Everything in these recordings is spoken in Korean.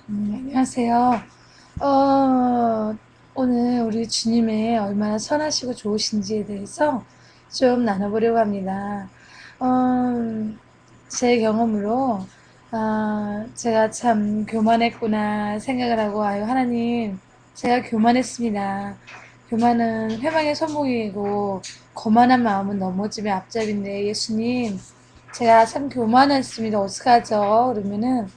안녕하세요. 어, 오늘 우리 주님의 얼마나 선하시고 좋으신지에 대해서 좀 나눠보려고 합니다. 어, 제 경험으로, 제가 참 교만했구나 생각을 하고, 아유, 하나님, 제가 교만했습니다. 교만은 회방의 손목이고, 거만한 마음은 넘어짐의 앞잡인데, 예수님, 제가 참 교만했습니다. 어떡하죠? 그러면은,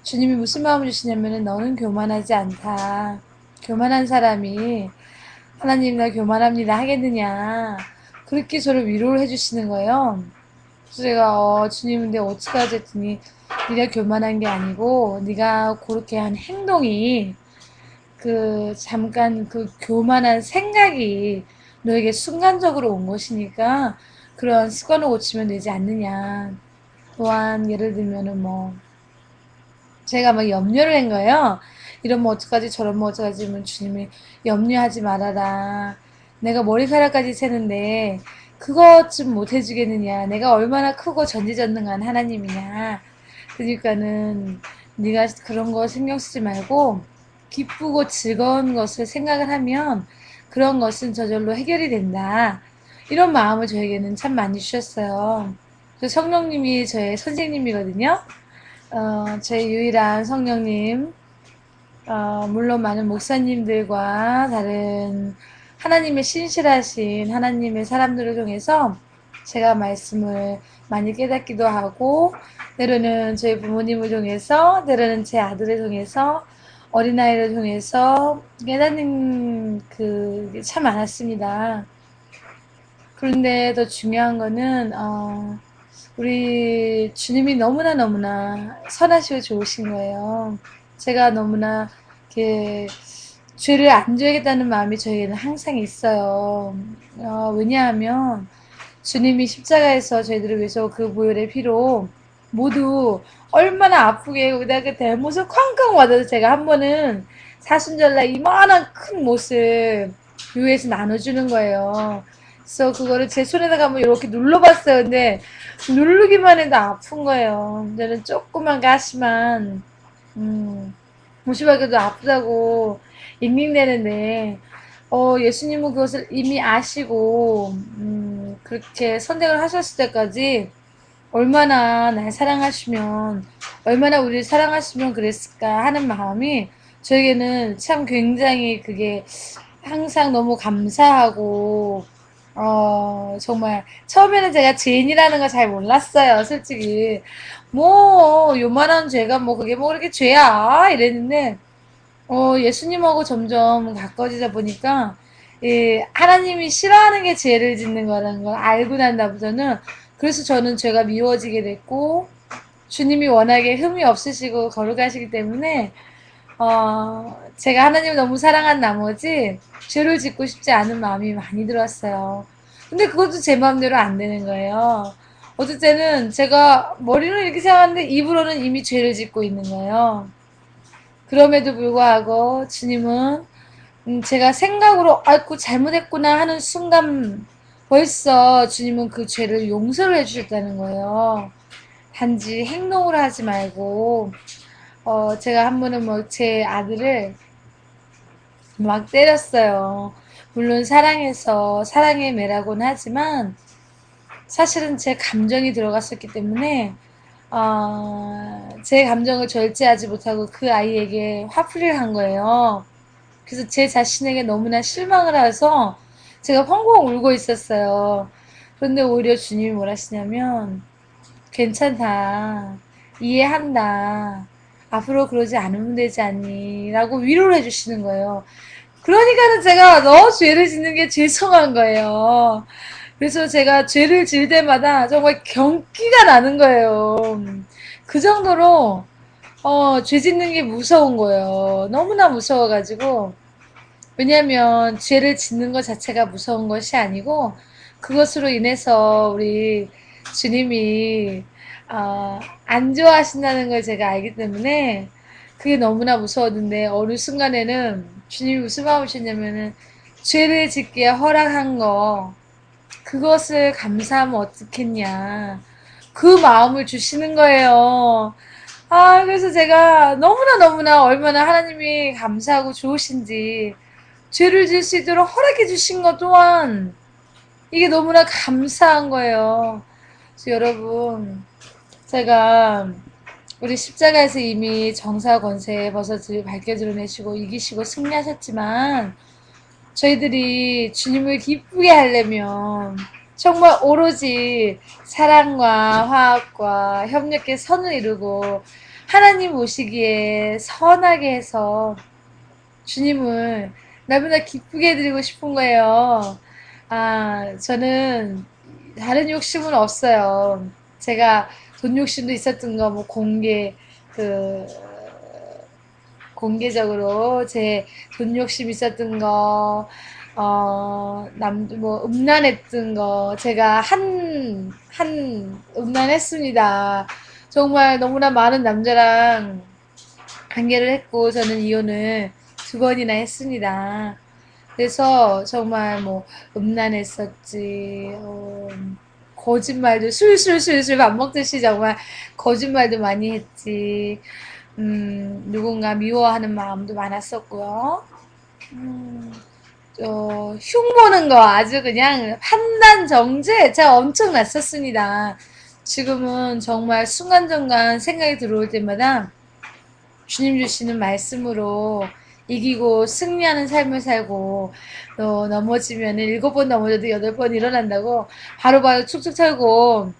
주님이 무슨 마음을 주시냐면은 너는 교만하지 않다. 교만한 사람이 하나님 나 교만합니다 하겠느냐. 그렇게 저를 위로를 해주시는 거예요. 그래서 제가 주님 근데 어떡하지 했더니 네가 교만한 게 아니고 네가 그렇게 한 행동이 그 잠깐 그 교만한 생각이 너에게 순간적으로 온 것이니까 그런 습관을 고치면 되지 않느냐. 또한 예를 들면은 뭐 제가 막 염려를 한 거예요. 이러면 어떡하지, 저러면 어떡하지, 면 주님이 염려하지 말아라. 내가 머리카락까지 세는데 그것 좀 못 해주겠느냐. 내가 얼마나 크고 전지전능한 하나님이냐. 그러니까는 네가 그런 거 신경 쓰지 말고 기쁘고 즐거운 것을 생각을 하면 그런 것은 저절로 해결이 된다. 이런 마음을 저에게는 참 많이 주셨어요. 그 성령님이 저의 선생님이거든요. 제 유일한 성령님, 물론 많은 목사님들과 다른 하나님의 신실하신 하나님의 사람들을 통해서 제가 말씀을 많이 깨닫기도 하고, 때로는 저희 부모님을 통해서, 때로는 제 아들을 통해서, 어린아이를 통해서 깨닫는 그게 참 많았습니다. 그런데 더 중요한 거는, 우리 주님이 너무나 너무나 선하시고 좋으신 거예요. 제가 너무나 이렇게 죄를 안 지겠다는 마음이 저에게는 항상 있어요. 왜냐하면 주님이 십자가에서 저희들을 위해서 그 보혈의 피로 모두 얼마나 아프게 거기다 그 대못을 쾅쾅 맞아서 제가 한 번은 사순절날 이만한 큰 못을 교회에서 나눠주는 거예요. 그래서 그거를 제 손에다가 한번 이렇게 눌러봤어요. 근데 누르기만 해도 아픈 거예요. 저는 조그만 가시만 무심하게도 아프다고 잉잉대는데 예수님은 그것을 이미 아시고 그렇게 선택을 하셨을 때까지 얼마나 날 사랑하시면 얼마나 우리를 사랑하시면 그랬을까 하는 마음이 저에게는 참 굉장히 그게 항상 너무 감사하고 정말 처음에는 제가 죄인이라는 거 잘 몰랐어요, 솔직히. 뭐 요만한 죄가 뭐 그게 뭐 그렇게 죄야 이랬는데 예수님하고 점점 가까워지다 보니까, 하나님이 싫어하는 게 죄를 짓는 거라는 걸 알고 난 다음부터는, 그래서 저는 죄가 미워지게 됐고, 주님이 워낙에 흠이 없으시고 거룩하시기 때문에, 제가 하나님을 너무 사랑한 나머지, 죄를 짓고 싶지 않은 마음이 많이 들었어요. 근데 그것도 제 마음대로 안 되는 거예요. 어떨 때는 제가 머리로 이렇게 생각하는데 입으로는 이미 죄를 짓고 있는 거예요. 그럼에도 불구하고 주님은 제가 생각으로 아이고 잘못했구나 하는 순간 벌써 주님은 그 죄를 용서를 해주셨다는 거예요. 단지 행동으로 하지 말고 제가 한 번은 뭐 제 아들을 막 때렸어요. 물론 사랑해서 사랑의 매라고는 하지만 사실은 제 감정이 들어갔었기 때문에 제 감정을 절제하지 못하고 그 아이에게 화풀이를 한 거예요. 그래서 제 자신에게 너무나 실망을 해서 제가 펑펑 울고 있었어요. 그런데 오히려 주님이 뭐라 하시냐면 괜찮다. 이해한다. 앞으로 그러지 않으면 되지 않니? 라고 위로를 해주시는 거예요. 그러니까는 제가 너 죄를 짓는 게 죄송한 거예요. 그래서 제가 죄를 지을 때마다 정말 경기가 나는 거예요. 그 정도로 죄 짓는 게 무서운 거예요. 너무나 무서워가지고 왜냐면 죄를 짓는 것 자체가 무서운 것이 아니고 그것으로 인해서 우리 주님이 안 좋아하신다는 걸 제가 알기 때문에 그게 너무나 무서웠는데 어느 순간에는 주님이 무슨 마음이셨냐면은 죄를 짓기에 허락한 거 그것을 감사하면 어떻겠냐 그 마음을 주시는 거예요. 그래서 제가 너무나 얼마나 하나님이 감사하고 좋으신지 죄를 지을 수 있도록 허락해 주신 것 또한 이게 너무나 감사한 거예요. 그래서 여러분, 제가 우리 십자가에서 이미 정사 권세 버섯을 밝게 드러내시고 이기시고 승리하셨지만 저희들이 주님을 기쁘게 하려면 정말 오로지 사랑과 화합과 협력의 선을 이루고 하나님 오시기에 선하게 해서 주님을 너무나 기쁘게 해드리고 싶은 거예요. 저는 다른 욕심은 없어요. 제가 돈 욕심도 있었던 거, 뭐 그, 공개적으로 제 돈 욕심 있었던 거, 음란했던 거, 제가 음란했습니다. 정말 너무나 많은 남자랑 관계를 했고, 저는 이혼을 2번이나 했습니다. 그래서 정말 뭐, 음란했었지, 거짓말도 술술 밥 먹듯이 정말 거짓말도 많이 했지. 누군가 미워하는 마음도 많았었고요. 흉보는 거 아주 그냥 판단 정죄 제가 엄청 났었습니다. 지금은 정말 순간순간 생각이 들어올 때마다 주님 주시는 말씀으로 이기고 승리하는 삶을 살고 또 넘어지면 7번 넘어져도 8번 일어난다고 바로바로 축축 털고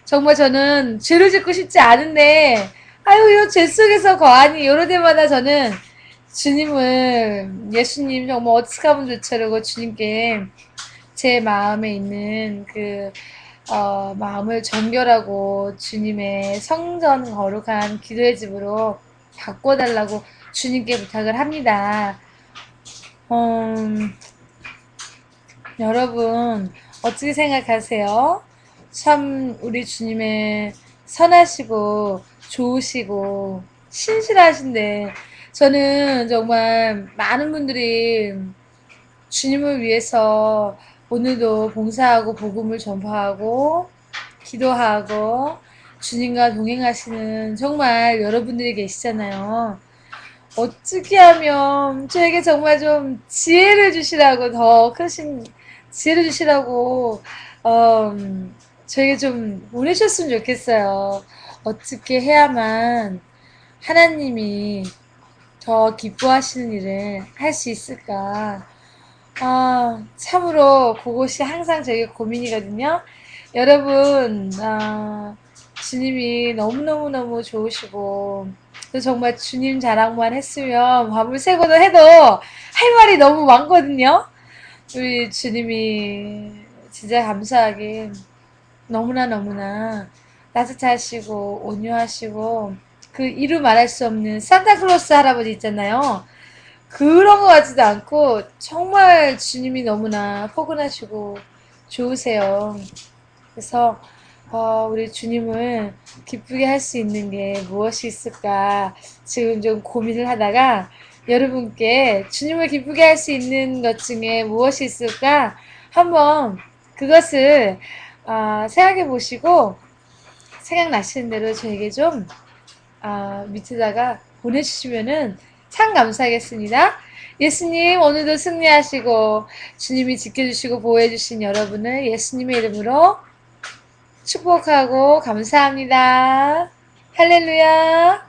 정말 저는 죄를 짓고 싶지 않은데 아유 이 죄 속에서 거하니 이럴 때마다 저는 주님을 예수님 정말 어떻게 하면 좋지 그러고 주님께 제 마음에 있는 마음을 정결하고 주님의 성전 거룩한 기도의 집으로 바꿔달라고 주님께 부탁을 합니다. 여러분 어떻게 생각하세요? 참 우리 주님의 선하시고 좋으시고 신실하신데 저는 정말 많은 분들이 주님을 위해서 오늘도 봉사하고 복음을 전파하고 기도하고 주님과 동행하시는 정말 여러분들이 계시잖아요. 어떻게 하면 저에게 정말 좀 지혜를 주시라고 더 크신 지혜를 주시라고 저에게 좀 보내셨으면 좋겠어요. 어떻게 해야만 하나님이 더 기뻐하시는 일을 할 수 있을까? 참으로 그것이 항상 저에게 고민이거든요. 여러분, 주님이 너무너무너무 좋으시고, 또 정말 주님 자랑만 했으면 밤을 새고도 해도 할 말이 너무 많거든요. 우리 주님이 진짜 감사하게 너무나 따뜻하시고 온유하시고 그 이루 말할 수 없는 산타클로스 할아버지 있잖아요. 그런 것 같지도 않고 정말 주님이 너무나 포근하시고 좋으세요. 그래서 우리 주님을 기쁘게 할 수 있는 게 무엇이 있을까 지금 좀 고민을 하다가 여러분께 주님을 기쁘게 할 수 있는 것 중에 무엇이 있을까 한번 그것을 생각해 보시고 생각나시는 대로 저에게 좀 밑에다가 보내주시면은 참 감사하겠습니다. 예수님 오늘도 승리하시고 주님이 지켜주시고 보호해주신 여러분을 예수님의 이름으로 축복하고 감사합니다. 할렐루야.